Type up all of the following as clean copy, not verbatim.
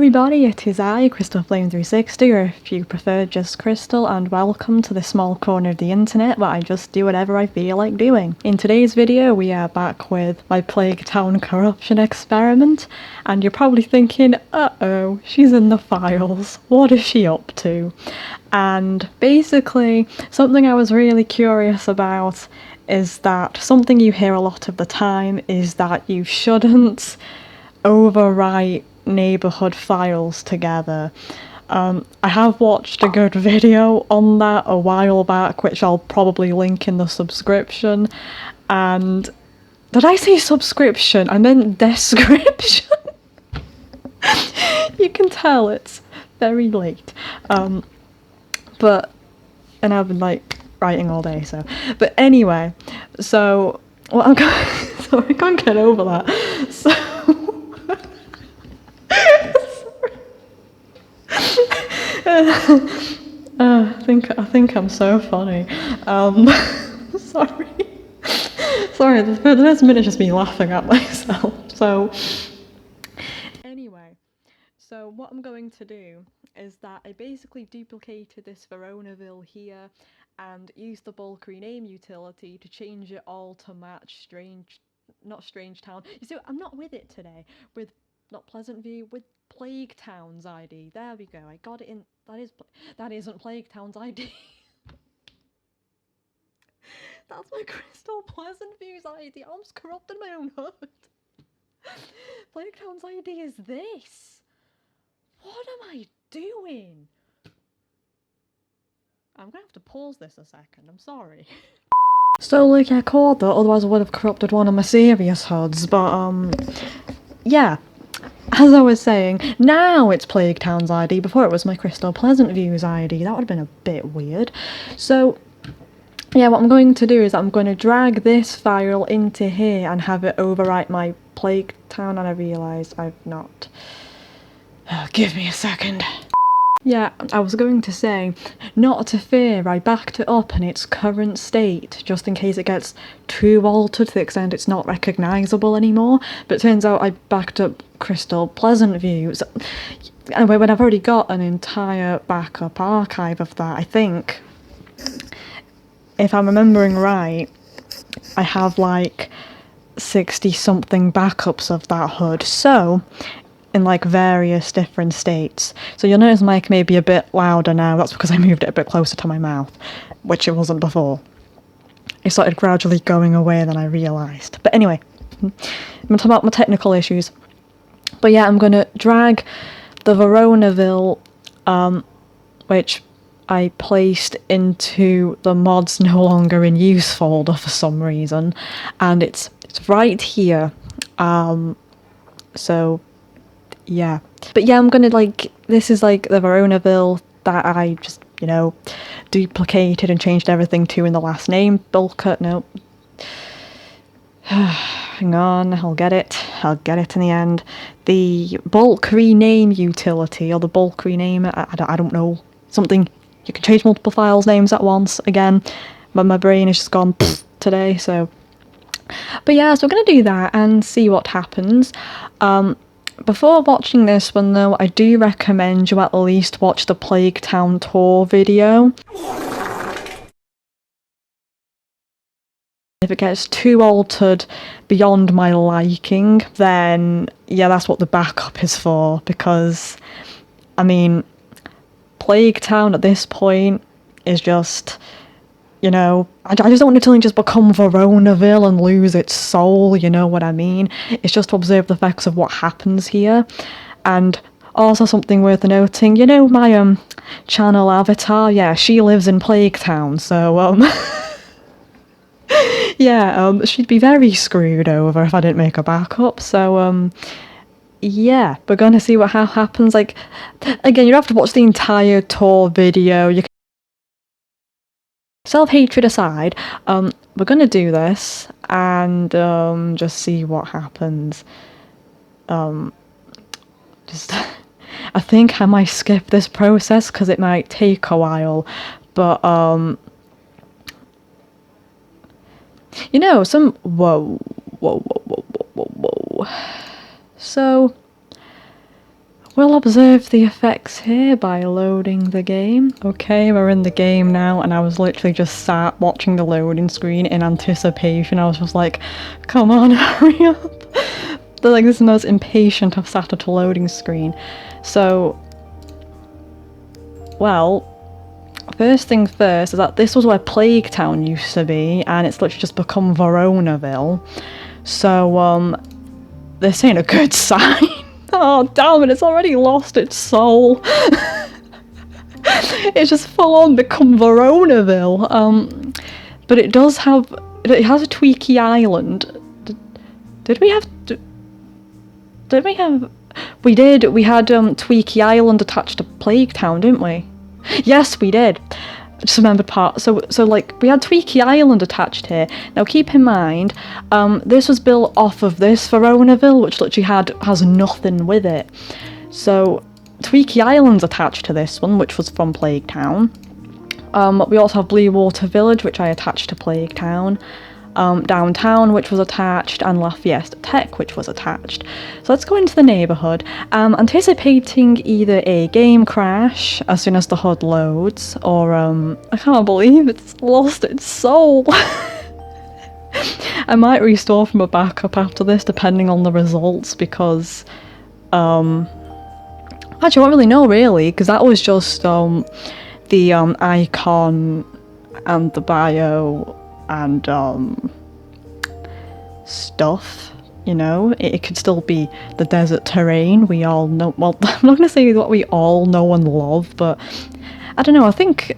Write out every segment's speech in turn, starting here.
everybody, it is I, Crystal Flame 360, or if you prefer just Crystal, and welcome to the small corner of the internet where I just do whatever I feel like doing. In today's video we are back with my Plague Town corruption experiment, and you're probably thinking, uh-oh, she's in the files, what is she up to? And basically, something I was really curious about is that something you hear a lot of the time is that you shouldn't overwrite neighbourhood files together. I have watched a good video on that a while back, which I'll probably link in the subscription. And did I say subscription? I meant description. You can tell it's very late. And I've been like writing all day, so. But anyway, so well, I'm going. Sorry, I can't get over that. So. I think I'm so funny. Sorry, the next minute just me laughing at myself. So anyway, so what I'm going to do is that I basically duplicated this Veronaville here and used the bulk rename utility to change it all to match not Strange Town. You see, I'm not with it today. With not Pleasant View, with Plague Town's ID. There we go. I got it in. That isn't Plague Town's ID. That's my Crystal Pleasant View's ID. I'm just corrupting my own hood. Plague Town's ID is this. What am I doing? I'm gonna have to pause this a second. I'm sorry. So like I called that, otherwise I would have corrupted one of my serious hoods. But yeah. As I was saying, now it's Plague Town's ID, before it was my Crystal Pleasant View's ID. That would have been a bit weird. So, yeah, what I'm going to do is I'm going to drag this file into here and have it overwrite my Plague Town, and I realise I've not... give me a second. Yeah, I was going to say, not to fear, I backed it up in its current state, just in case it gets too altered to the extent it's not recognisable anymore, but it turns out I backed up Crystal Pleasant View. So, anyway, when I've already got an entire backup archive of that, I think, if I'm remembering right, I have like 60-something backups of that hood, so in like various different states. So you'll notice my mic may be a bit louder now. That's because I moved it a bit closer to my mouth, which it wasn't before. It started gradually going away than I realised. But anyway, I'm going to talk about my technical issues. But yeah, I'm going to drag the Veronaville, which I placed into the mods no longer in use folder for some reason, and it's right here. So yeah, but yeah, I'm gonna this is like the Veronaville that I just, you know, duplicated and changed everything to in the last name. Bulk cut, no. Hang on, I'll get it in the end. The bulk rename utility, or the bulk rename, I don't know, something, you can change multiple files names at once, again, but my brain has just gone today, so. But yeah, so we're gonna do that and see what happens. Before watching this one though, I do recommend you at least watch the Plague Town tour video. If it gets too altered beyond my liking, then yeah, that's what the backup is for, because, I mean, Plague Town at this point is just, you know, I just don't want it to just become Veronaville and lose its soul, you know what I mean? It's just to observe the effects of what happens here. And also something worth noting, you know my channel avatar? Yeah, she lives in Plague Town, so yeah, she'd be very screwed over if I didn't make a backup, so yeah, we're gonna see what happens. Like, again, you don't have to watch the entire tour video, you can self-hatred aside, we're gonna do this and just see what happens. I think I might skip this process because it might take a while, but you know, whoa. So We'll observe the effects here by loading the game. Okay, we're in the game now, and I was literally just sat watching the loading screen in anticipation. I was just like, come on, hurry up. Like, this is the most impatient I've sat at a loading screen. So, well, first thing first is that this was where Plague Town used to be, and it's literally just become Veronaville. So, this ain't a good sign. Oh, damn it, it's already lost its soul. It's just full on become Veronaville. But it does have, it has a Tweaky Island. Did we have, did we have, we did, we had Tweaky Island attached to Plague Town, didn't we? Yes, we did. I just remembered part. So like, we had Tweaky Island attached here. Now keep in mind, this was built off of this Veronaville, which literally has nothing with it. So Tweaky Island's attached to this one, which was from Plague Town. We also have Blue Water Village, which I attached to Plague Town. Downtown, which was attached, and Lafayette Tech, which was attached. So let's go into the neighbourhood. Anticipating either a game crash as soon as the HUD loads, or I can't believe it's lost its soul. I might restore from a backup after this, depending on the results, because actually I don't really know, really, because that was just the icon and the bio and stuff, you know. It could still be the desert terrain we all know. Well, I'm not gonna say what we all know and love, but I don't know, I think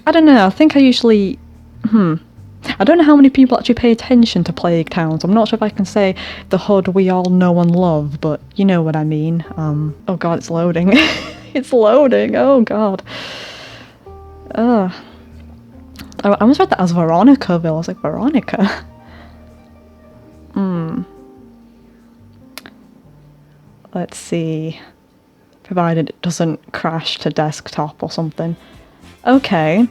I usually I don't know how many people actually pay attention to Plague Towns. I'm not sure if I can say the HUD we all know and love, but you know what I mean. Oh god, it's loading. It's loading, oh god. I almost read that as Veronicaville. I was like, Veronica? Let's see. Provided it doesn't crash to desktop or something. Okay.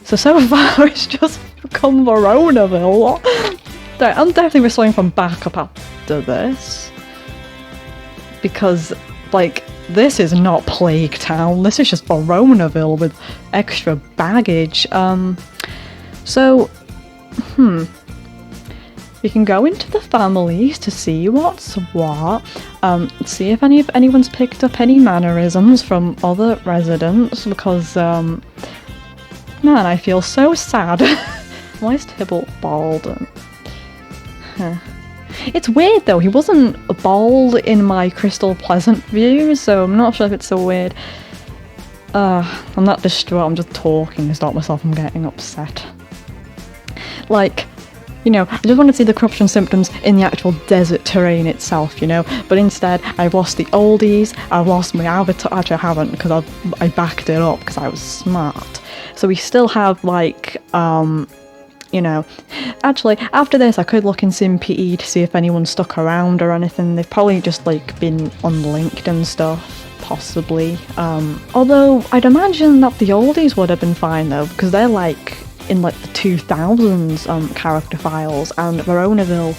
So far it's just become Veronaville. I'm definitely restoring from backup after this. Because, like, this is not Plague Town. This is just Veronaville with extra baggage. So, you can go into the families to see what's what, see if anyone's picked up any mannerisms from other residents, because, man, I feel so sad. Why is Tybalt bald? It's weird though, he wasn't bald in my Crystal Pleasant view, so I'm not sure if it's so weird. I'm not distraught, I'm just talking to stop myself from getting upset. Like, you know, I just want to see the corruption symptoms in the actual desert terrain itself, you know, but instead I've lost the oldies, I've lost my avatar. Actually I haven't, because I backed it up because I was smart. So we still have, like, you know, actually after this I could look in SimPE to see if anyone's stuck around or anything. They've probably just, like, been unlinked and stuff, possibly. Although I'd imagine that the oldies would have been fine though, because they're like in like the 2000s character files, and Veronaville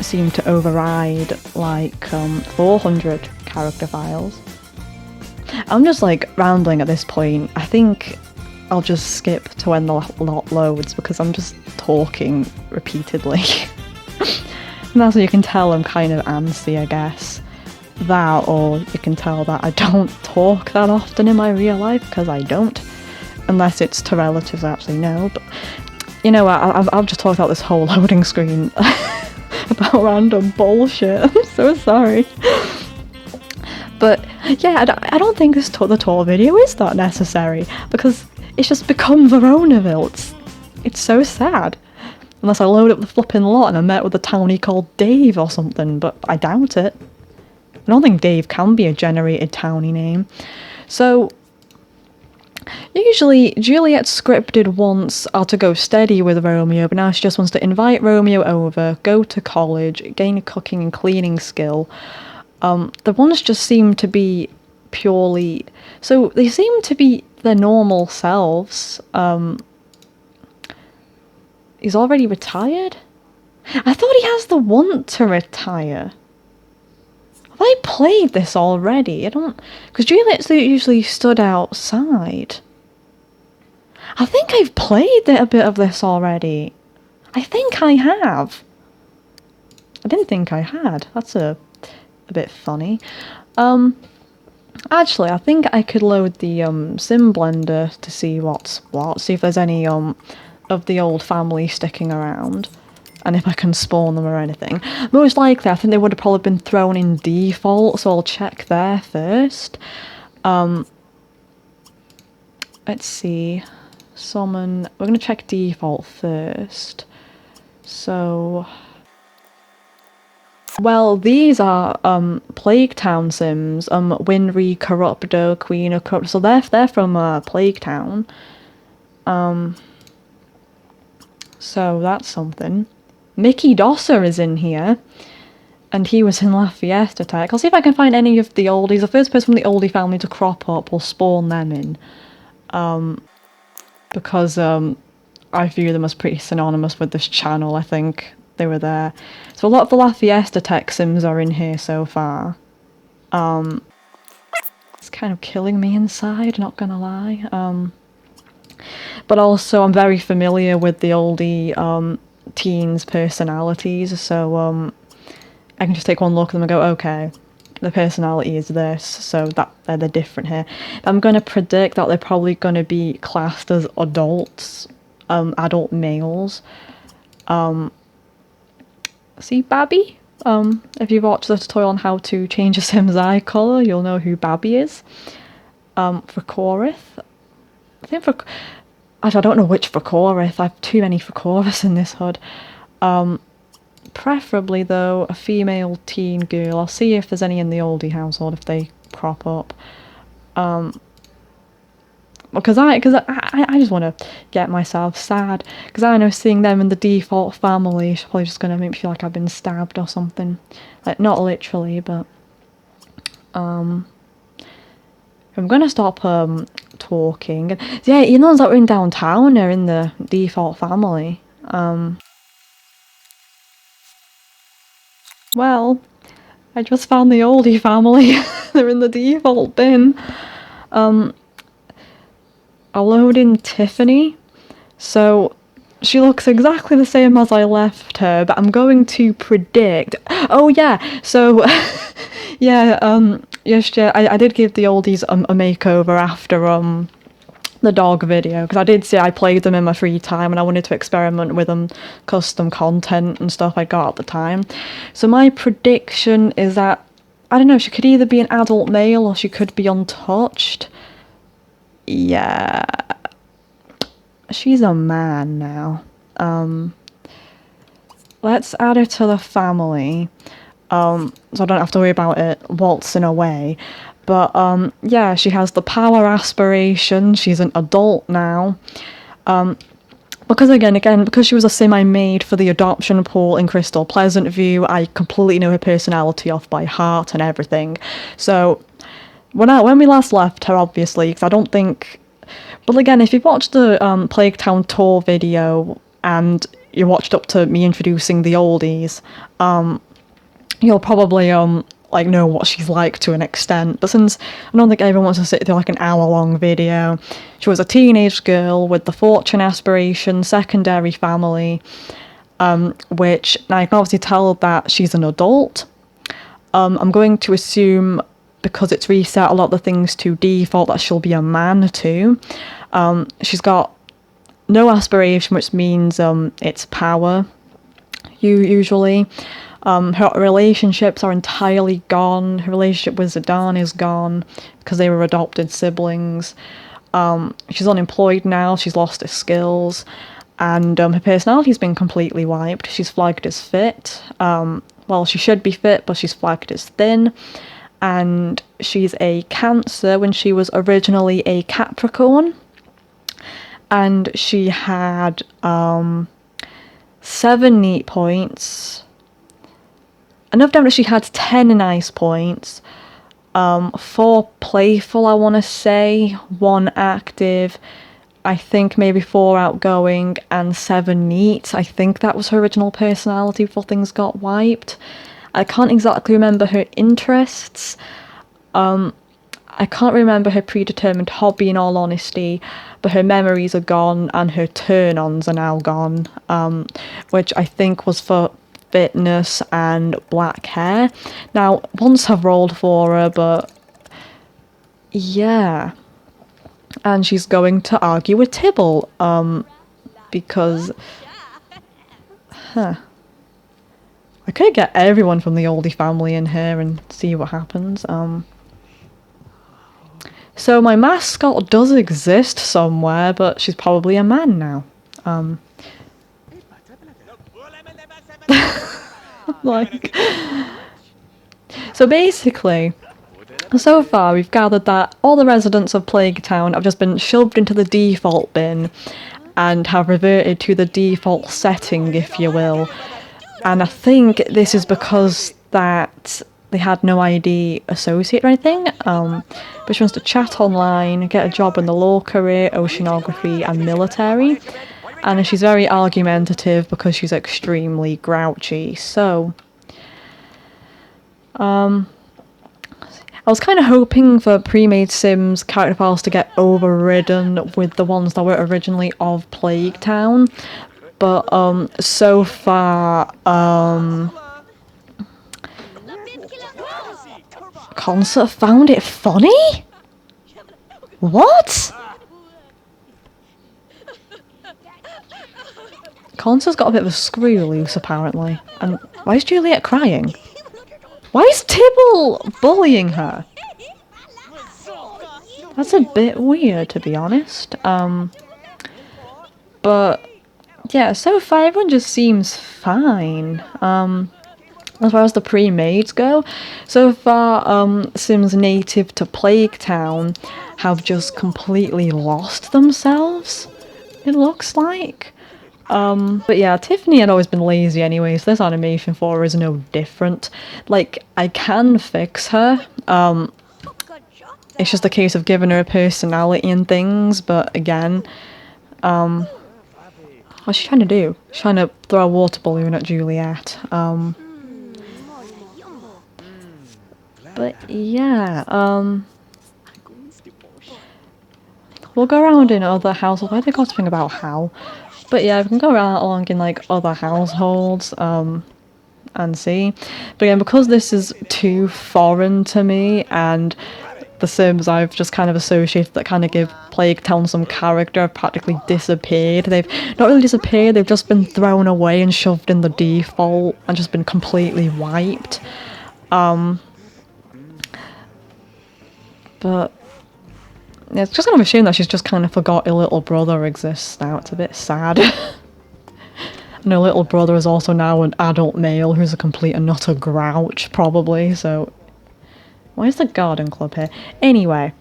seemed to override like 400 character files. I'm just like rambling at this point. I think I'll just skip to when the lot loads because I'm just talking repeatedly. And that's what you can tell I'm kind of antsy, I guess. That, or you can tell that I don't talk that often in my real life, because I don't. Unless it's to relatives I actually know, but you know what, I've just talked about this whole loading screen about random bullshit. I'm so sorry. But yeah, I don't think the tour video is that necessary, because it's just become Veronaville. It's so sad. Unless I load up the flipping lot and I met with a townie called Dave or something, but I doubt it. I don't think Dave can be a generated townie name. So usually Juliet's scripted wants are to go steady with Romeo, but now she just wants to invite Romeo over, go to college, gain a cooking and cleaning skill. The ones just seem to be purely... So they seem to be their normal selves. He's already retired? I thought he has the want to retire. I played this already. I don't... Because Juliet's usually stood outside. I think I've played a bit of this already. I think I have. I didn't think I had. That's a bit funny. Actually, I think I could load the sim blender to see what's what. See if there's any of the old family sticking around. And if I can spawn them or anything. Most likely, I think they would have probably been thrown in default, so I'll check there first. Let's see. Summon... We're going to check default first. So... Well, these are Plague Town sims. Winry, Corrupto, Queen of Corrupto. So they're from Plague Town. So that's something. Mickey Dosser is in here, and he was in Lafayette Attack. I'll see if I can find any of the oldies. The first person from the oldie family to crop up, will spawn them in. Because I view them as pretty synonymous with this channel. I think they were there. So a lot of the Lafayette Attack sims are in here so far. It's kind of killing me inside, not gonna lie. But also I'm very familiar with the oldie teens' personalities, so I can just take one look at them and go, okay, the personality is this, so that they're different here. I'm going to predict that they're probably going to be classed as adults, adult males. See Babby? If you've watched the tutorial on how to change a sim's eye colour, you'll know who Babby is. For Chorith, I think for... Actually, I don't know which for Chorith. I have too many for Chorith in this HUD. Preferably, though, a female teen girl. I'll see if there's any in the oldie household, if they crop up. Because I just want to get myself sad. Because I know seeing them in the default family is probably just going to make me feel like I've been stabbed or something. Like, not literally, but... I'm going to stop talking. Yeah, you know that we're in downtown, they're in the default family. Well, I just found the oldie family. They're in the default bin. I'll load in Tiffany. So she looks exactly the same as I left her, but I'm going to predict... Oh yeah, so... yeah, yes, yeah, I did give the oldies a makeover after the dog video, because I did say I played them in my free time and I wanted to experiment with them, custom content and stuff I got at the time. So my prediction is that, I don't know, she could either be an adult male or she could be untouched. Yeah, she's a man now. Let's add her to the family. So I don't have to worry about it waltzing away. But, yeah, she has the power aspiration. She's an adult now. Because because she was a sim I made for the adoption pool in Crystal Pleasant View, I completely know her personality off by heart and everything. So, when we last left her, obviously, because I don't think... But again, if you've watched the Plague Town tour video, and you watched up to me introducing the oldies, you'll probably, like, know what she's like to an extent. But since I don't think everyone wants to sit through like an hour-long video, she was a teenage girl with the fortune aspiration, secondary family, which now I can obviously tell that she's an adult. I'm going to assume, because it's reset a lot of the things to default, that she'll be a man too. She's got no aspiration, which means it's power, usually. Her relationships are entirely gone. Her relationship with Zidane is gone because they were adopted siblings. She's unemployed now. She's lost her skills. And her personality's been completely wiped. She's flagged as fit. Well, she should be fit, but she's flagged as thin. And she's a Cancer when she was originally a Capricorn. And she had 7 neat points. Enough damage, she had 10 nice points, 4 playful, I want to say, 1 active, I think maybe 4 outgoing, and 7 neat. I think that was her original personality before things got wiped. I can't exactly remember her interests. I can't remember her predetermined hobby in all honesty, but her memories are gone and her turn-ons are now gone, which I think was for fitness and black hair. Now, once I've rolled for her, but yeah. And she's going to argue with Tibble, because, I could get everyone from the oldie family in here and see what happens. So my mascot does exist somewhere, but she's probably a man now. Like, so basically, so far we've gathered that all the residents of Plague Town have just been shoved into the default bin and have reverted to the default setting, if you will. And I think this is because that they had no ID associate or anything, but she wants to chat online, get a job in the law career, oceanography and military, and she's very argumentative because she's extremely grouchy. So I was kind of hoping for pre-made Sims character files to get overridden with the ones that were originally of Plague Town, but so far Concert found it funny? What? Concert's got a bit of a screw loose apparently. And why is Juliet crying? Why is Tibble bullying her? That's a bit weird, to be honest. But yeah, so far everyone just seems fine. As far as the pre-mades go, so far Sims native to Plague Town have just completely lost themselves, it looks like. But yeah, Tiffany had always been lazy anyway, so this animation for her is no different. Like, I can fix her. It's just a case of giving her a personality and things, but again, what's she trying to do? She's trying to throw a water balloon at Juliet. But yeah, we'll go around in other households. I think I was thinking about how. But yeah, we can go around along in like other households, and see. But again, because this is too foreign to me, and the Sims I've just kind of associated that kind of give Plague Town some character have practically disappeared. They've not really disappeared, they've just been thrown away and shoved in the default and just been completely wiped. But yeah, it's just kind of a shame that she's just kind of forgot her little brother exists now. It's a bit sad. And her little brother is also now an adult male who's a complete and utter grouch, probably, so... Why is the garden club here? Anyway.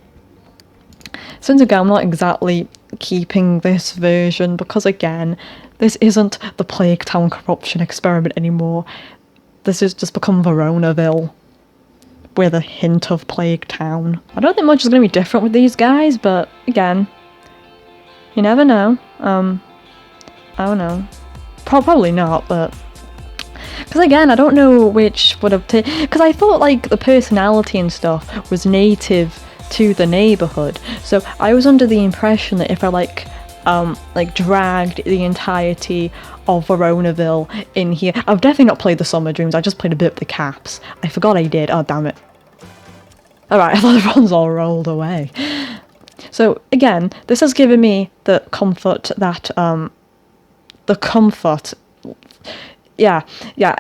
Since again, I'm not exactly keeping this version, because again, this isn't the Plague Town corruption experiment anymore. This has just become Veronaville, with a hint of Plague Town. I don't think much is going to be different with these guys, but again, you never know. I don't know. Probably not, but... Because again, I don't know which would have taken... Because I thought, like, the personality and stuff was native to the neighbourhood. So I was under the impression that if I, like, dragged the entirety of Veronaville in here... I've definitely not played the Summer Dreams, I just played a bit of the Caps. I forgot I did, oh damn it. Alright, I thought the runs all rolled away. So, again, this has given me the comfort that, Yeah,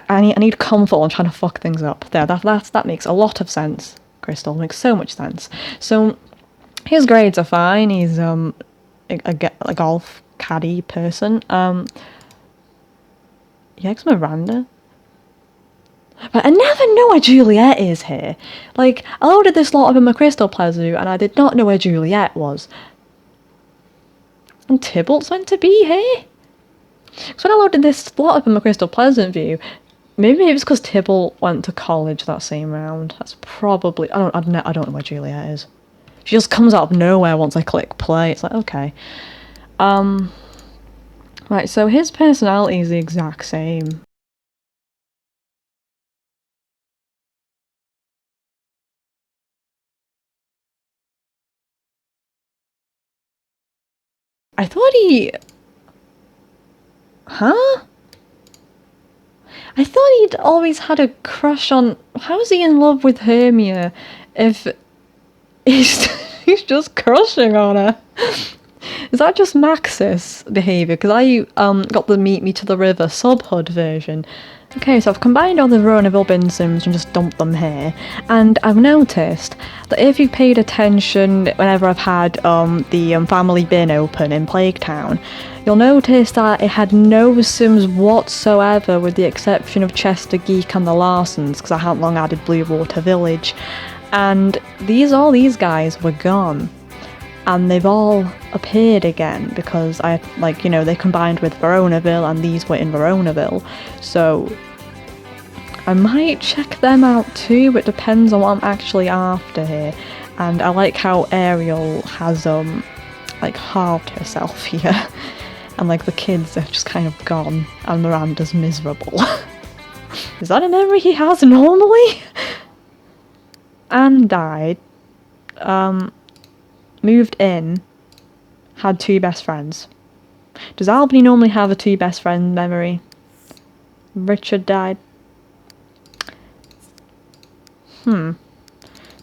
I need comfort on trying to fuck things up. There, that makes a lot of sense, Crystal, makes so much sense. So, his grades are fine, he's, a golf caddy person. Yikes, Miranda. But I never know where Juliet is here. Like, I loaded this lot up in my Crystal Pleasure, and I did not know where Juliet was. And Tybalt's meant to be here? Because when I loaded this lot up in my Crystal Pleasant view, maybe it's because Tybalt went to college that same round. That's probably... I don't know where Juliet is. She just comes out of nowhere once I click play. It's like, okay. Right, so his personality is the exact same. I thought he... Huh? I thought he'd always had a crush on... How is he in love with Hermia if he's just crushing on her? Is that just Max's behaviour? Because I got the Meet Me to the River sub-HUD version. Okay, so I've combined all the Veronaville bin sims and just dumped them here. And I've noticed that if you've paid attention whenever I've had the family bin open in Plague Town, you'll notice that it had no sims whatsoever with the exception of Chester Geek and the Larsons, because I hadn't long added Bluewater Village. And all these guys were gone. And they've all appeared again because they combined with Veronaville and these were in Veronaville. So I might check them out too, but it depends on what I'm actually after here. And I like how Ariel has halved herself here. And the kids are just kind of gone and Miranda's miserable. Is that a memory he has normally? Anne died. Moved in, had 2 best friends. Does Albany normally have a 2 best friend memory? Richard died. So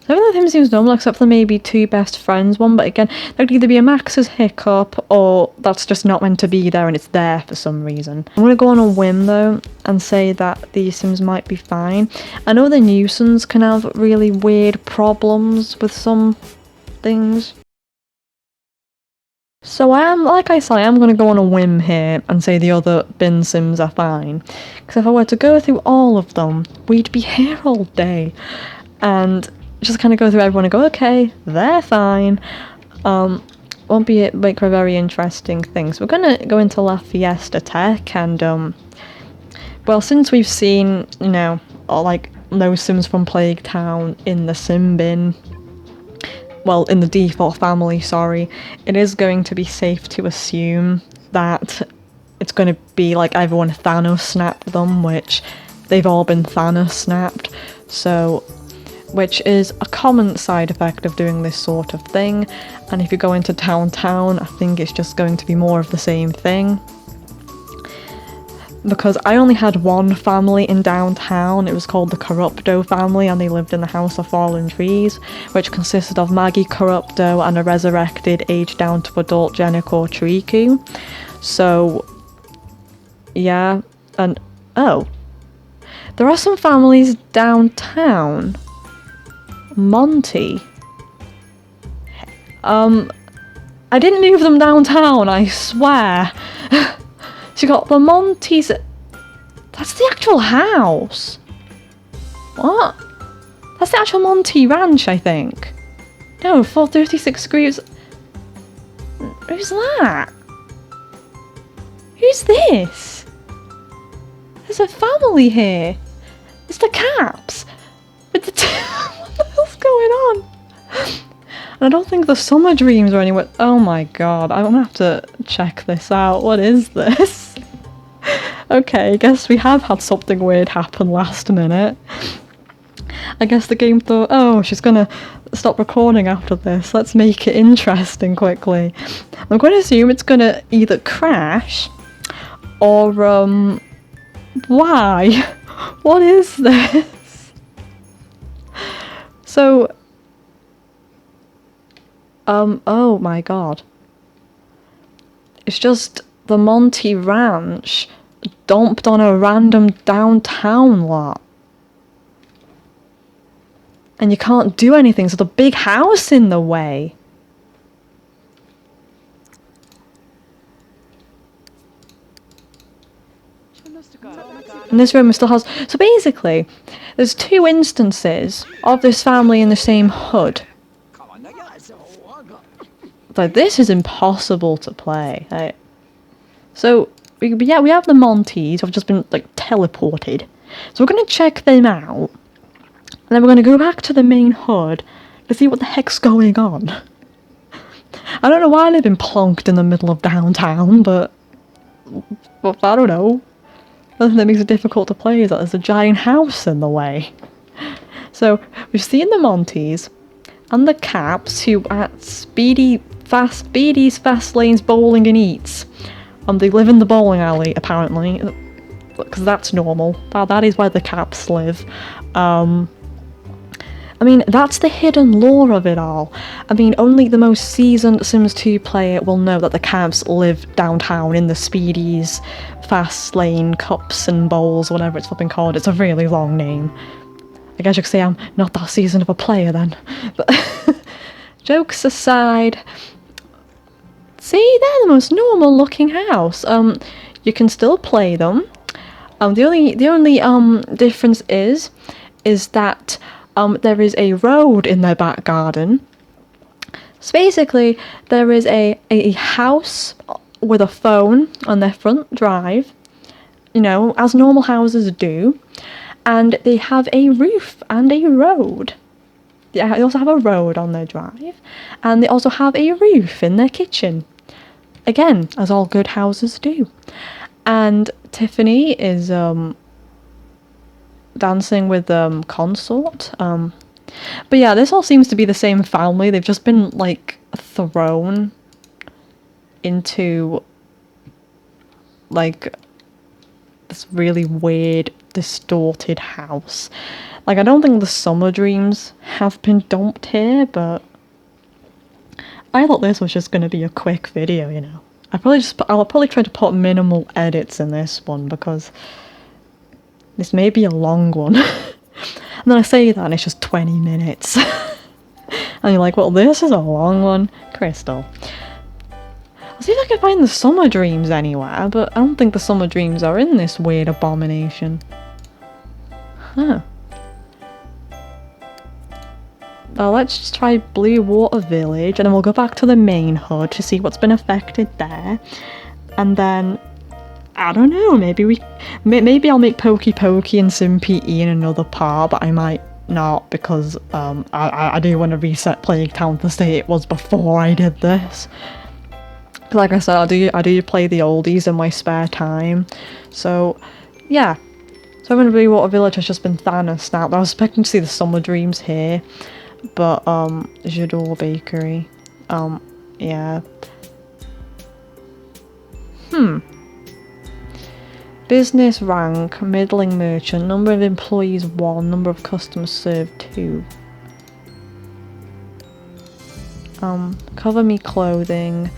everything with him seems normal except for maybe 2 best friends one, but again, that could either be a Max's hiccup or that's just not meant to be there and it's there for some reason. I'm gonna go on a whim though and say that these sims might be fine. I know the nuisance can have really weird problems with some things. So I am going to go on a whim here and say the other bin sims are fine. Because if I were to go through all of them, we'd be here all day. And just kind of go through everyone and go, okay, they're fine. Won't be make for a very interesting thing. So we're going to go into La Fiesta Tech and, well, since we've seen, no sims from Plague Town in the sim bin, well, in the default family, sorry, it is going to be safe to assume that it's going to be everyone Thanos snapped them, which they've all been Thanos snapped, so, which is a common side effect of doing this sort of thing, and if you go into downtown, I think it's just going to be more of the same thing. Because I only had one family in downtown, it was called the Corrupto family, and they lived in the House of Fallen Trees, which consisted of Maggie Corrupto and a resurrected, aged down to adult Jennifer Triku. So, yeah, and oh, there are some families downtown. Monty. I didn't move them downtown, I swear. So you got the Monty's... That's the actual house! What? That's the actual Monty Ranch, I think. No, 436 Grooves... Who's that? Who's this? There's a family here. It's the Caps. With the what the hell's going on? And I don't think the Summer Dreams are anywhere. Oh my god, I'm gonna have to check this out. What is this? Okay, I guess we have had something weird happen last minute. I guess the game thought, oh, she's gonna stop recording after this. Let's make it interesting quickly. I'm going to assume it's gonna either crash or, why? What is this? So, oh my god. It's just the Monty Ranch dumped on a random downtown lot. And you can't do anything, so the big house in the way. And this room still has... So basically, there's 2 instances of this family in the same HUD. Like, this is impossible to play. Like, so, we have the Montys who have just been, teleported. So we're going to check them out. And then we're going to go back to the main HUD to see what the heck's going on. I don't know why they've been plonked in the middle of downtown, but I don't know. The thing that makes it difficult to play is that there's a giant house in the way. So, we've seen the Montys and the Caps, who at speedy fast BD's Fast Lanes Bowling and Eats. They live in the bowling alley, apparently, because that's normal. That is where the Caps live. I mean, that's the hidden lore of it all. I mean, only the most seasoned Sims 2 player will know that the Caps live downtown in the Speedies, Fast Lane, Cups and Bowls, whatever it's flipping called. It's a really long name. I guess you could say I'm not that seasoned of a player then. But jokes aside, see, they're the most normal looking house. You can still play them. The only difference is that there is a road in their back garden. So basically, there is a house with a phone on their front drive, you know, as normal houses do, and they have a roof and a road. They also have a road on their drive, and they also have a roof in their kitchen. Again, as all good houses do. And Tiffany is dancing with consort. But yeah, this all seems to be the same family. They've just been like thrown into like this really weird, distorted house. Like, I don't think the summer dreams have been dumped here, but I thought this was just going to be a quick video, you know. I'll probably try to put minimal edits in this one because this may be a long one. And then I say that and it's just 20 minutes. And you're like, well, this is a long one. Crystal. I'll see if I can find the summer dreams anywhere, but I don't think the summer dreams are in this weird abomination. Huh. Well, let's just try Blue Water Village, and then we'll go back to the main HUD to see what's been affected there. And then, I don't know, maybe I'll make Pokey Pokey and SimPE in another part, but I might not, because I do want to reset Plague Town to the state it was before I did this. Like I said, I do play the oldies in my spare time. So, yeah. So I'm going to Blue Water Village has just been Thanos now. I was expecting to see the summer dreams here. But, J'adore Bakery. Yeah. Business rank, middling merchant, number of employees 1, number of customers served 2. Cover me clothing.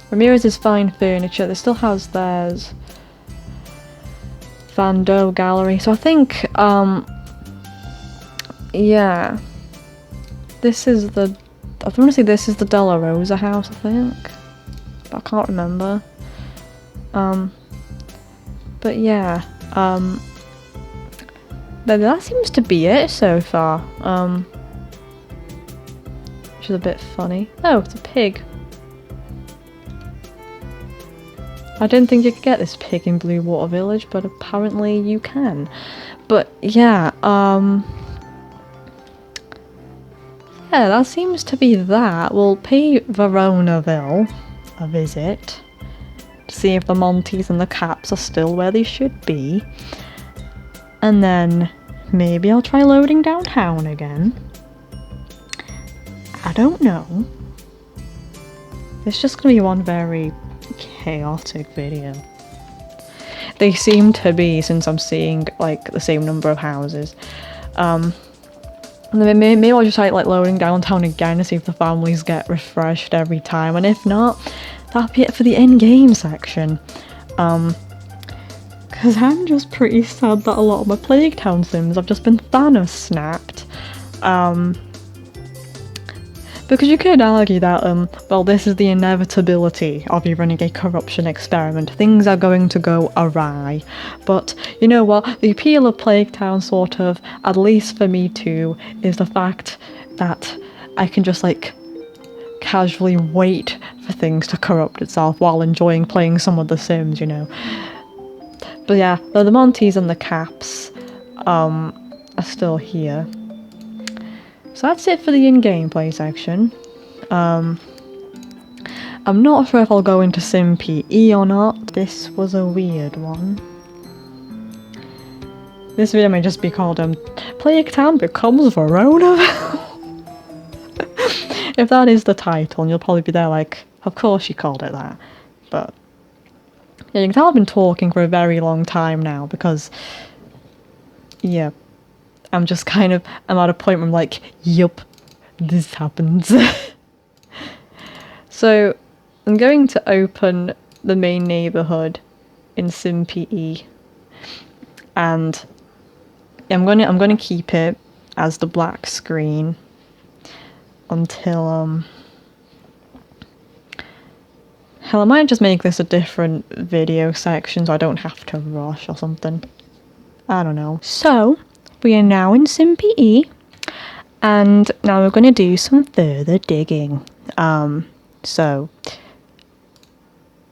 Ramirez's fine furniture, they still has theirs. Van Doe Gallery. So I think, yeah. This is the... I want to say this is the Della Rosa house, I think. But I can't remember. But yeah. But that seems to be it so far. Which is a bit funny. Oh, it's a pig. I didn't think you could get this pig in Blue Water Village, but apparently you can. But yeah, yeah, that seems to be that. We'll pay Veronaville a visit to see if the Monties and the Caps are still where they should be. And then maybe I'll try loading downtown again. I don't know. It's just gonna be one very chaotic video. They seem to be, since I'm seeing like the same number of houses. And then maybe I'll just try like loading downtown again to see if the families get refreshed every time, and if not, that'll be it for the in-game section. Because I'm just pretty sad that a lot of my Plague Town sims have just been Thanos snapped. Because you could argue that, well, this is the inevitability of you running a corruption experiment. Things are going to go awry. But you know what? The appeal of Plague Town, sort of, at least for me too, is the fact that I can just, like, casually wait for things to corrupt itself while enjoying playing some of the Sims, you know. But yeah, the Monties and the Caps are still here. So that's it for the in-gameplay section. I'm not sure if I'll go into SimPE or not. This was a weird one. This video may just be called Plague Town becomes Veronaville. if that is the title, and you'll probably be there like, of course you called it that. But yeah, you can tell I've been talking for a very long time now because, yeah, I'm just kind of, I'm at a point where I'm like, yup, this happens. So I'm going to open the main neighbourhood in SimPE, and I'm gonna keep it as the black screen until hell, I might just make this a different video section so I don't have to rush or something. I don't know. So we are now in SimPE, and now we're gonna do some further digging. So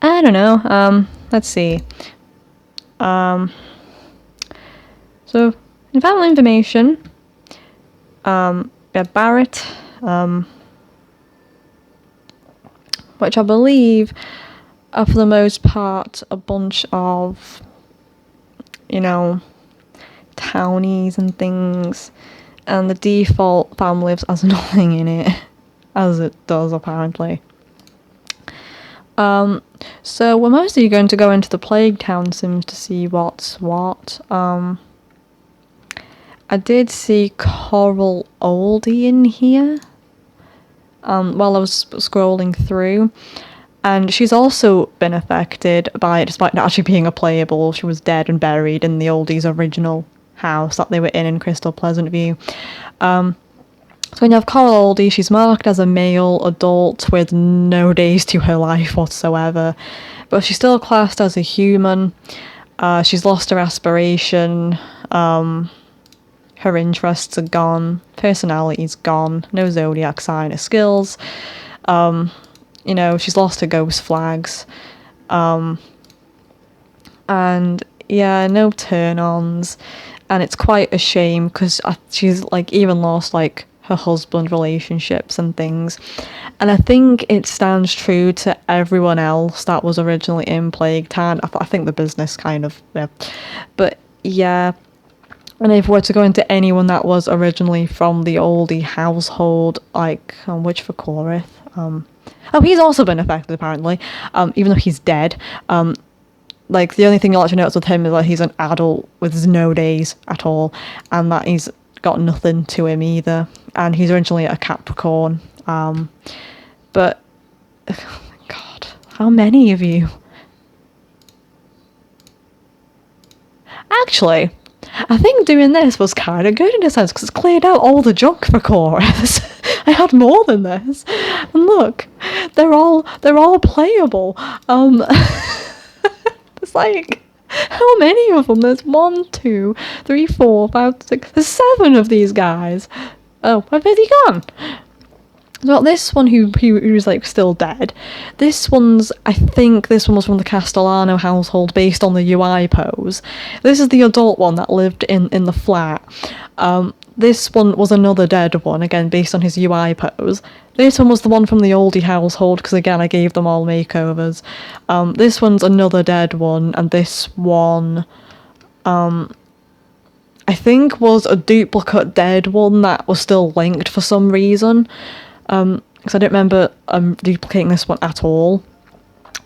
I don't know. Let's see. So in family information, Barrett, which I believe are for the most part a bunch of, you know, townies and things, and the default family has nothing in it, as it does apparently. So we're mostly going to go into the Plague Town Sims to see what's what. I did see Coral Oldie in here while I was scrolling through, and she's also been affected by it despite not actually being a playable. She was dead and buried in the Oldies' original house that they were in Crystal Pleasant View. So when you have Coral Oldie, she's marked as a male adult with no days to her life whatsoever, but she's still classed as a human. She's lost her aspiration, her interests are gone, personality's gone, no zodiac sign or skills, you know, she's lost her ghost flags, and yeah, no turn-ons, and it's quite a shame because she's like even lost like her husband relationships and things, and I think it stands true to everyone else that was originally in Plague Town. I think the business kind of, yeah, but yeah. And if we're to go into anyone that was originally from the oldie household, like which for Corith, oh, he's also been affected apparently, even though he's dead. Like the only thing you'll actually notice with him is that he's an adult with no days at all, and that he's got nothing to him either. And he's originally a Capricorn, but oh my God, how many of you? Actually, I think doing this was kind of good in a sense because it's cleared out all the junk for chorus. I had more than this, and look, they're all playable. It's like, how many of them? There's 1, 2, 3, 4, 5, 6. There's 7 of these guys. Oh, where's he gone? Well, this one who's like still dead. This one's, I think this one was from the Castellano household based on the UI pose. This is the adult one that lived in the flat. This one was another dead one, again based on his UI pose. This one was the one from the oldie household, because again I gave them all makeovers. This one's another dead one, and this one, I think was a duplicate dead one that was still linked for some reason. Because I don't remember duplicating this one at all.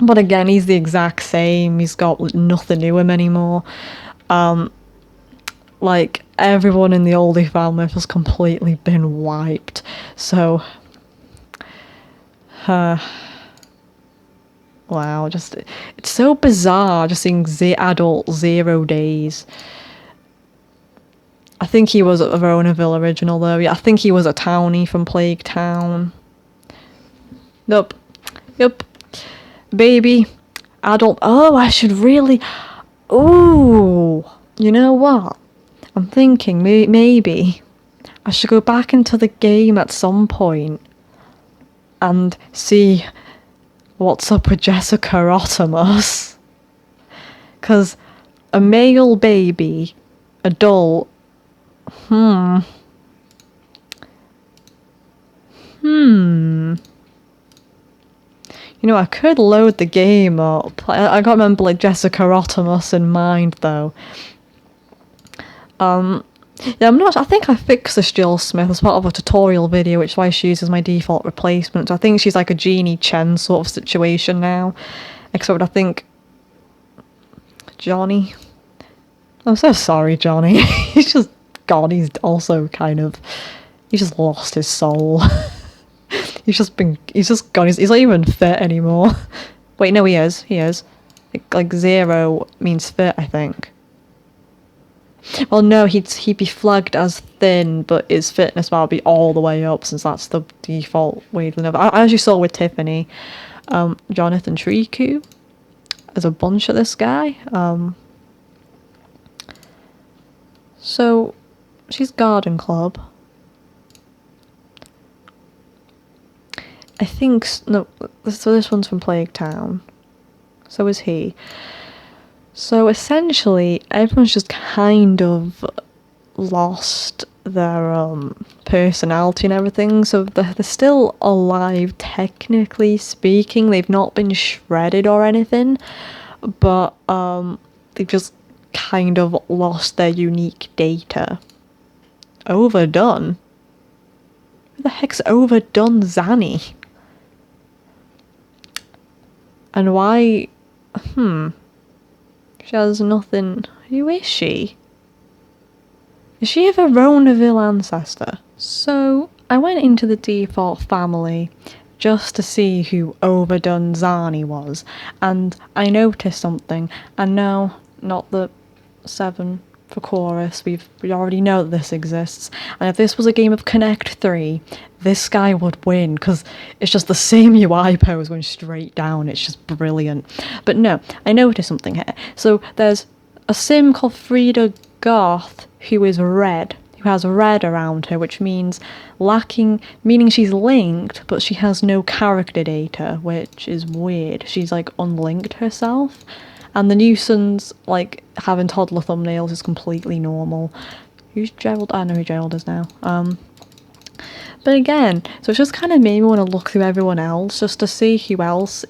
But again, he's the exact same. He's got nothing to him anymore. Like, everyone in the oldie family has completely been wiped. So, wow, just, it's so bizarre just seeing adult 0 days. I think he was a Veronaville original though. Yeah, I think he was a townie from Plague Town. Nope. Yep. Baby. Adult. Oh, I should really... Ooh. You know what? I'm thinking maybe I should go back into the game at some point and see what's up with Jessica Optimus. Because a male baby, adult... You know, I could load the game up. I can't remember like Jessica Optimus in mind though. Yeah, I think I fixed the Jill Smith as part of a tutorial video, which is why she uses my default replacement. So I think she's like a Jeannie Chen sort of situation now. Except I think... Johnny? I'm so sorry, Johnny. He's just gone. He's also kind of... He's just lost his soul. He's just gone. He's not even fit anymore. Wait, no, he is. Like 0 means fit, I think. Well, no, he'd be flagged as thin, but his fitness bar would be all the way up, since that's the default way to know. As you saw with Tiffany, Jonathan Triku, there's a bunch of this guy. So, she's Garden Club. I think, no, so this one's from Plague Town. So is he. So essentially, everyone's just kind of lost their personality and everything. So they're still alive, technically speaking. They've not been shredded or anything, but they've just kind of lost their unique data. Overdone? Who the heck's overdone Zanny? And why... She has nothing... Who is she? Is she a Veronaville ancestor? So, I went into the default family just to see who overdone Zani was, and I noticed something, and no, not the 7 for chorus, we already know that this exists, and if this was a game of Connect 3, this guy would win, because it's just the same UI pose going straight down. It's just brilliant. But no, I noticed something here. So there's a sim called Frida Garth who is red, who has red around her, which means meaning she's linked, but she has no character data, which is weird. She's like unlinked herself. And the nuisance, like, having toddler thumbnails is completely normal. Who's Gerald? I know who Gerald is now. But again, so it's just kind of made me want to look through everyone else, just to see who else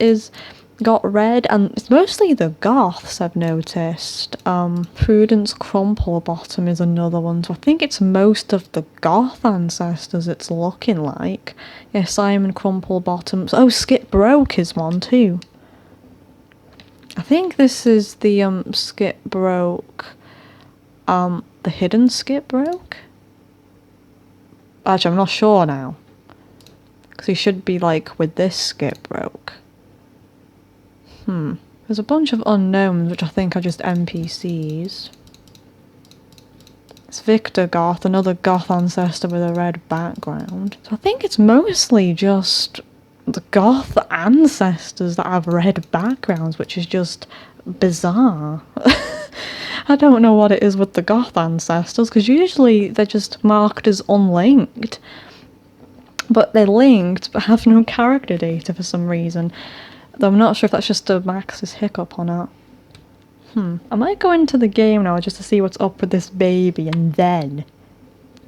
got red, and it's mostly the goths I've noticed. Prudence Crumplebottom is another one, so I think it's most of the goth ancestors it's looking like. Yeah, Simon Crumplebottom. Oh, Skip Broke is one too. I think this is the Skip Broke, the hidden Skip Broke? Actually, I'm not sure now, because he should be like with this Skip Broke. There's a bunch of unknowns which I think are just NPCs. It's Victor Goth, another goth ancestor with a red background. So I think it's mostly just the goth ancestors that have red backgrounds, which is just bizarre. I don't know what it is with the goth ancestors, because usually they're just marked as unlinked. But they're linked, but have no character data for some reason. Though I'm not sure if that's just a Max's hiccup or not. I might go into the game now just to see what's up with this baby, and then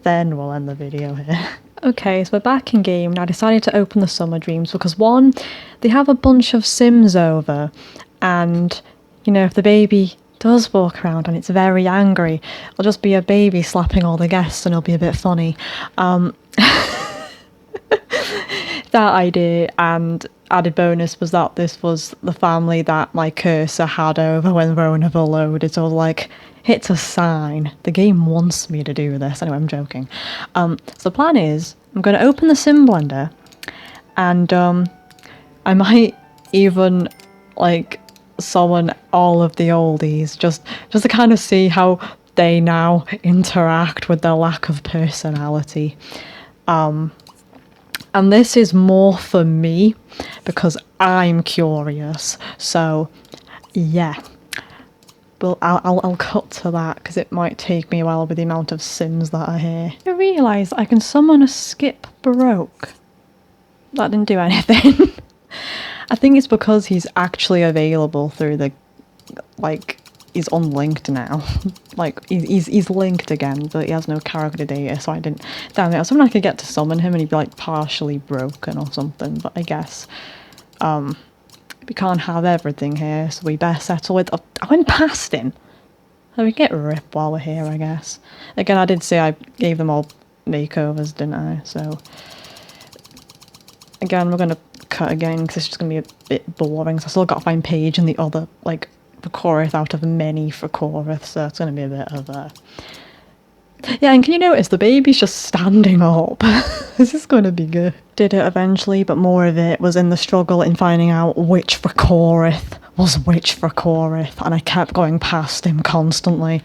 we'll end the video here. Okay, so we're back in game, and I decided to open the Summer Dreams because, one, they have a bunch of Sims over, and, you know, if the baby does walk around and it's very angry, it'll just be a baby slapping all the guests and it'll be a bit funny. That idea, and added bonus was that this was the family that my cursor had over when Veronaville loaded, so I was like, it's a sign. The game wants me to do this. Anyway, I'm joking. So the plan is, I'm going to open the Sim Blender, and I might even, like, summon all of the oldies, just to kind of see how they now interact with their lack of personality. And this is more for me, because I'm curious, so yeah. Well, I'll cut to that, because it might take me a while with the amount of Sims that are here. I realised I can summon a Skip Baroque. That didn't do anything. I think it's because he's actually available through the, like, he's unlinked now. Like, he's linked again, but he has no character data, so I didn't... Damn it, I was hoping I could get to summon him and he'd be, like, partially broken or something, but I guess, we can't have everything here, so we better settle with... Oh, I went past him! So we get Rip while we're here, I guess. Again, I did say I gave them all makeovers, didn't I? So again, we're gonna cut again because it's just gonna be a bit boring. So I still got to find Paige and the other like Corith out of many for Corith, so it's gonna be a bit of a. Yeah, and can you notice the baby's just standing up? This is going to be good. Did it eventually, but more of it was in the struggle in finding out which for Corith was which for Corith, and I kept going past him constantly.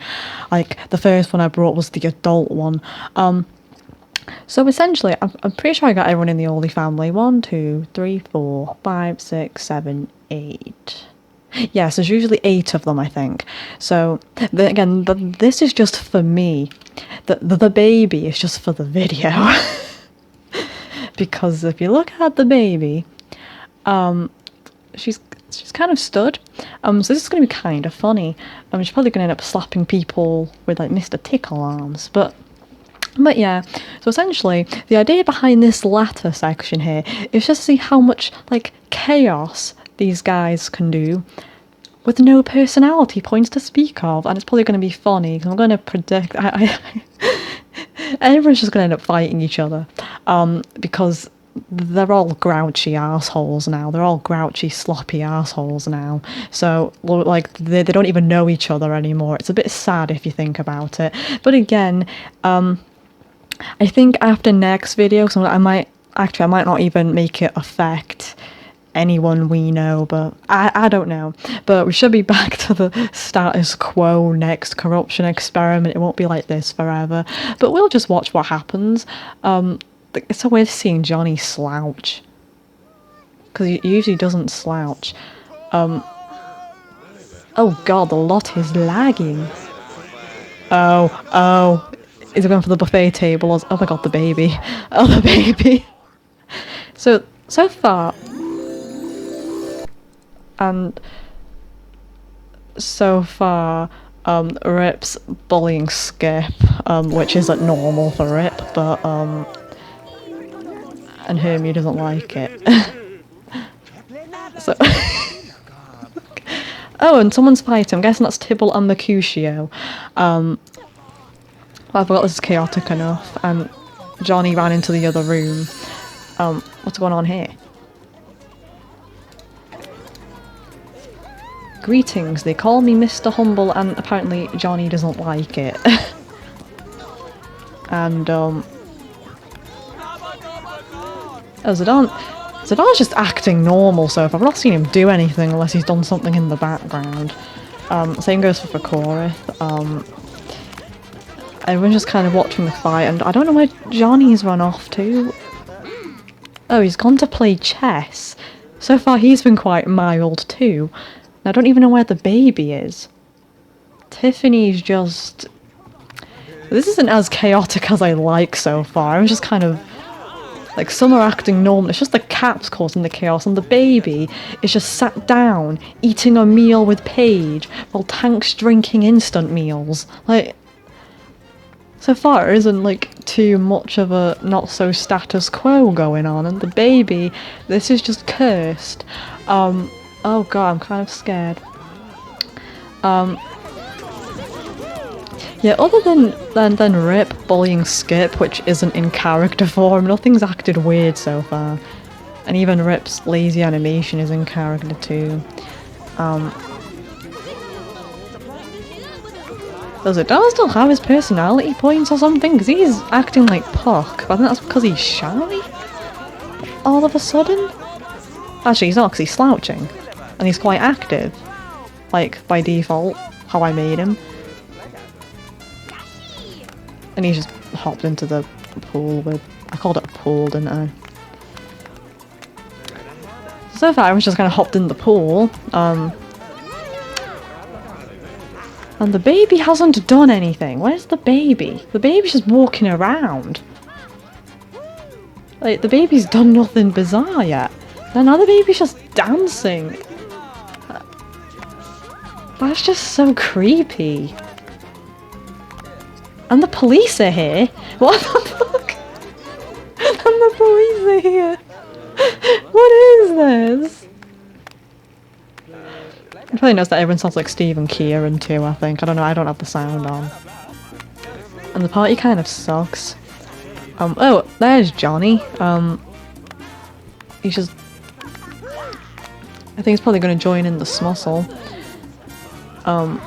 Like, the first one I brought was the adult one. So essentially, I'm pretty sure I got everyone in the Orley family. 1, 2, 3, 4, 5, 6, 7, 8. Yes, there's usually 8 of them, I think. So, again, this is just for me. The baby is just for the video. Because if you look at the baby, she's kind of stood. So this is going to be kind of funny. She's probably going to end up slapping people with, like, Mr. Tickle arms. But yeah, so essentially, the idea behind this latter section here is just to see how much, like, chaos these guys can do with no personality points to speak of, and it's probably going to be funny because I'm going to predict everyone's just going to end up fighting each other because they're all grouchy assholes now. They're all grouchy, sloppy assholes now. So, like, they don't even know each other anymore. It's a bit sad if you think about it. But again, I think after next video, so I might not even make it affect anyone we know, but I don't know. But we should be back to the status quo next corruption experiment. It won't be like this forever, but we'll just watch what happens. It's so weird seeing Johnny slouch, because he usually doesn't slouch. Oh god, the lot is lagging. Oh, is it going for the buffet table? Oh my god, the baby. Oh, the baby. So far, Rip's bullying Skip, which isn't normal for Rip, but, and Hermie doesn't like it. So, oh, and someone's fighting. I'm guessing that's Tibble and Mercutio. I forgot this is chaotic enough, and Johnny ran into the other room. What's going on here? Greetings, they call me Mr. Humble, and apparently Johnny doesn't like it. And, Zidana's just acting normal so far. I've not seen him do anything unless he's done something in the background. Same goes for Corith. Everyone's just kind of watching the fight, and I don't know where Johnny's run off to. Oh, he's gone to play chess. So far he's been quite mild too. I don't even know where the baby is. Tiffany's just... This isn't as chaotic as I like so far. I'm just kind of... Like, some are acting normal. It's just the cat's causing the chaos, and the baby is just sat down, eating a meal with Paige, while Tank's drinking instant meals. Like... So far, there isn't, like, too much of a not-so-status quo going on, and the baby, this is just cursed. Oh god, I'm kind of scared. Yeah, other than Rip bullying Skip, which isn't in character for him, nothing's acted weird so far. And even Rip's lazy animation is in character too. Does it still have his personality points or something? Because he's acting like Puck, but I think that's because he's shy? All of a sudden? Actually, he's not, because he's slouching. And he's quite active. Like, by default, how I made him. And he just hopped into the pool with... I called it a pool, didn't I? So far, I was just kind of hopped in the pool. And the baby hasn't done anything. Where's the baby? The baby's just walking around. Like, the baby's done nothing bizarre yet. And now the baby's just dancing. That's just so creepy. And the police are here. What the fuck? And the police are here. What is this? You probably noticed that everyone sounds like Stephen Kieran too, I think. I don't know, I don't have the sound on. And the party kind of sucks. Oh, there's Johnny. He's just... I think he's probably going to join in the smussle. Are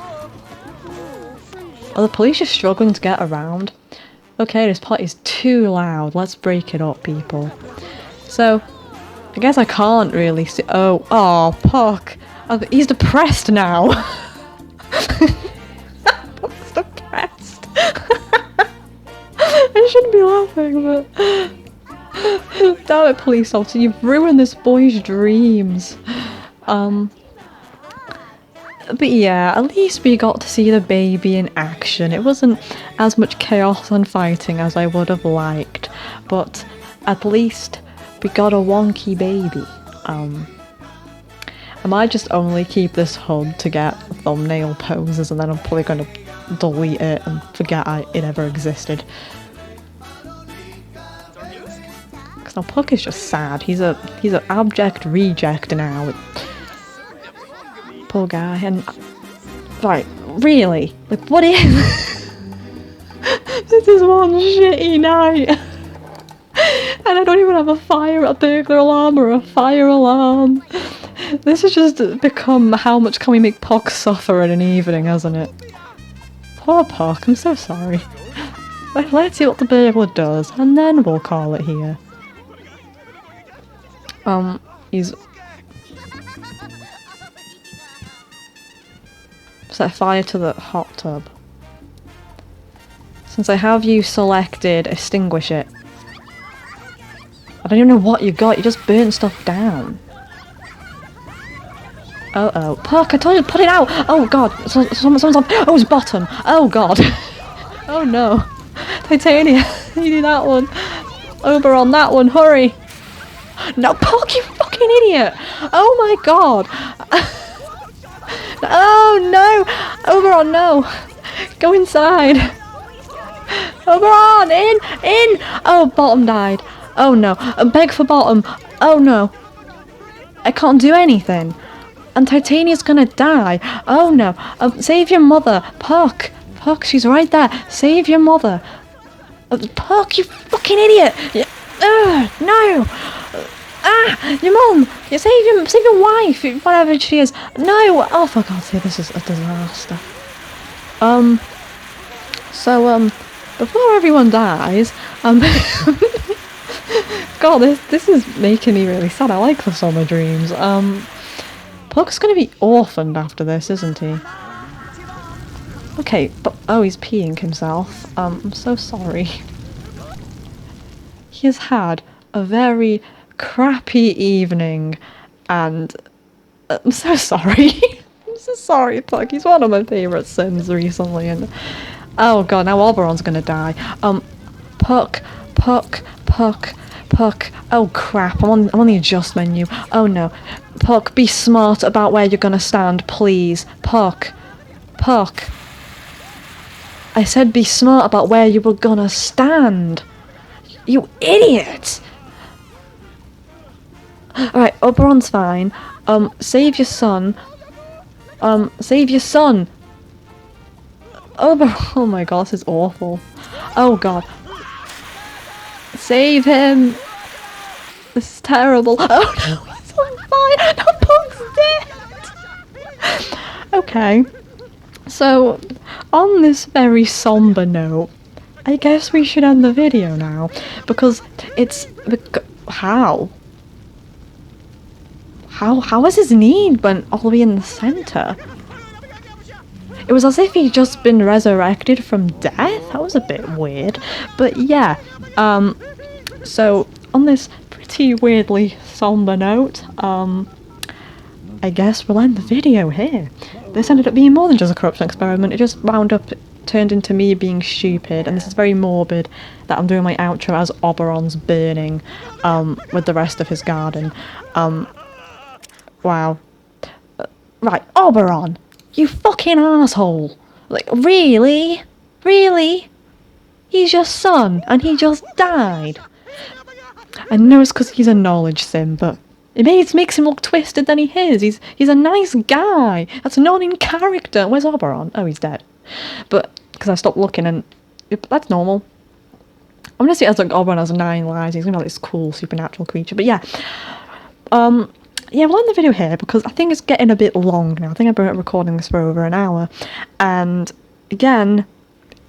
the police just struggling to get around? Okay, this party's too loud. Let's break it up, people. So, I guess I can't really see... Oh, Puck. Oh, he's depressed now. Puck's depressed. I shouldn't be laughing, but... Damn it, police officer, you've ruined this boy's dreams. But yeah, at least we got to see the baby in action. It wasn't as much chaos and fighting as I would have liked, but at least we got a wonky baby. I might just only keep this HUD to get thumbnail poses, and then I'm probably going to delete it and forget it ever existed. Because now Puck is just sad. He's an abject reject now. Poor guy. And right, really, like, what is? This is one shitty night. And I don't even have a burglar alarm or a fire alarm. This has just become how much can we make Puck suffer in an evening, hasn't it? Poor Puck, I'm so sorry. Let's see what the burglar does, and then we'll call it here. He's... Set fire to the hot tub. Since I have you selected, extinguish it. I don't even know what you got, you just burnt stuff down. Uh-oh. Puck, I told you to put it out! Oh god, someone's on... Oh, it's bottom! Oh god! Oh no. Titania, you do that one. Oberon, that one, hurry! No, Puck, you fucking idiot! Oh my god! Oh no! Oberon, no! Go inside! Oberon, in! Oh, bottom died. Oh no. Beg for bottom. Oh no. I can't do anything. And Titania's gonna die. Oh no. Save your mother. Puck. Puck, she's right there. Save your mother. Puck, you fucking idiot! No! Your mum! Save your wife! Whatever she is. No! Oh, for God's sake, this is a disaster. So, before everyone dies, God, this is making me really sad. I like the summer dreams. Puck's gonna be orphaned after this, isn't he? Okay, but oh, he's peeing himself. I'm so sorry. He has had a very crappy evening, and I'm so sorry. I'm so sorry, Puck. He's one of my favourite Sims recently, and oh god, now Oberon's gonna die. Puck. Oh crap, I'm on the adjust menu. Oh no. Puck, be smart about where you're gonna stand, please. Puck. I said be smart about where you were gonna stand. You idiot! Alright, Oberon's fine. Save your son. Save your son! Oberon, oh my god, this is awful. Oh god. Save him! This is terrible. Oh no, he's on fire! No, Puck's dead! Okay. So, on this very somber note, I guess we should end the video now, because it's... How? How has his knee went all the way in the centre? It was as if he'd just been resurrected from death. That was a bit weird. But yeah, so on this pretty weirdly somber note, I guess we'll end the video here. This ended up being more than just a corruption experiment. It just turned into me being stupid, and this is very morbid that I'm doing my outro as Oberon's burning with the rest of his garden. Wow. Right, Oberon! You fucking asshole! Like, really? Really? He's your son, and he just died. I know it's because he's a knowledge sim, but It makes him look twisted than he is. He's a nice guy. That's not in character. Where's Oberon? Oh, he's dead. But because I stopped looking, and that's normal. I'm gonna see it as like Oberon has 9 lives. He's gonna be like this cool supernatural creature. But yeah, yeah, we'll end the video here because I think it's getting a bit long now. I think I've been recording this for over an hour, and again,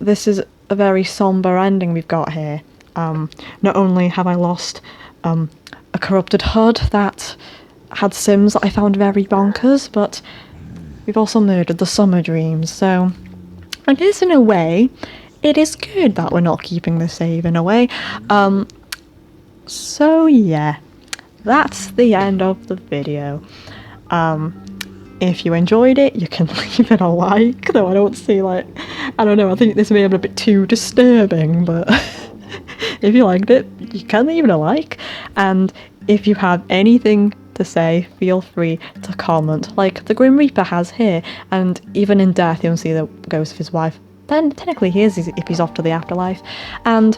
this is a very somber ending we've got here. Not only have I lost a corrupted HUD that had Sims that I found very bonkers, but we've also murdered the summer dreams. So I guess in a way, it is good that we're not keeping the save in a way. So yeah, that's the end of the video. If you enjoyed it, you can leave it a like, though I don't see like, I don't know, I think this may have been a bit too disturbing, but if you liked it, you can leave it a like, and if you have anything to say, feel free to comment, like the Grim Reaper has here, and even in death you'll see the ghost of his wife. Then technically he is if he's off to the afterlife, and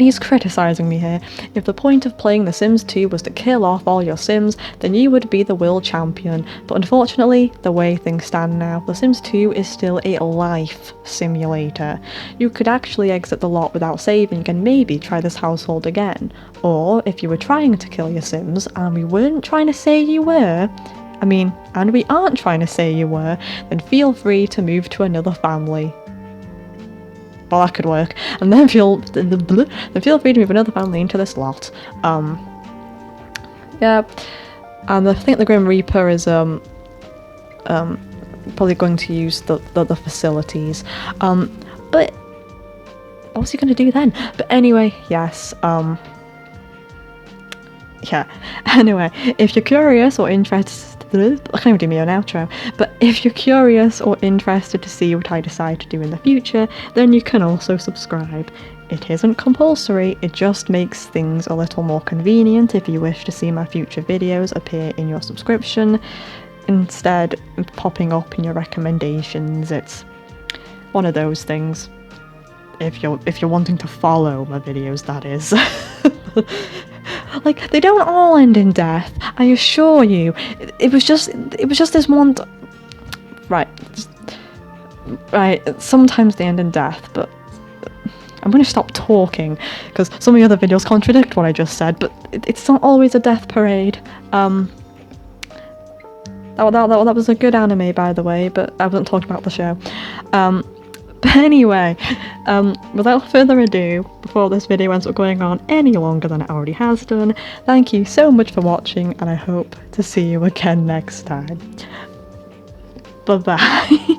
he's criticising me here. If the point of playing The Sims 2 was to kill off all your Sims, then you would be the world champion. But unfortunately, the way things stand now, The Sims 2 is still a life simulator. You could actually exit the lot without saving and maybe try this household again. Or, if you were trying to kill your Sims, and we weren't trying to say you were, and we aren't trying to say you were, then feel free to move to another family. Well, that could work. And then feel free to move another family into this lot. Yeah. And I think the Grim Reaper is probably going to use the facilities. But what's he going to do then? But anyway, yes. Yeah. Anyway, if you're curious or interested, I can't even do my own outro, but if you're curious or interested to see what I decide to do in the future, then you can also subscribe. It isn't compulsory, it just makes things a little more convenient if you wish to see my future videos appear in your subscription, instead of popping up in your recommendations. It's one of those things. If you're wanting to follow my videos, that is. Like, they don't all end in death, I assure you. It was just this one right, sometimes they end in death, but I'm going to stop talking, because some of the other videos contradict what I just said, but it's not always a death parade. That was a good anime, by the way, but I wasn't talking about the show. But anyway, without further ado, before this video ends up going on any longer than it already has done, thank you so much for watching, and I hope to see you again next time. Bye bye.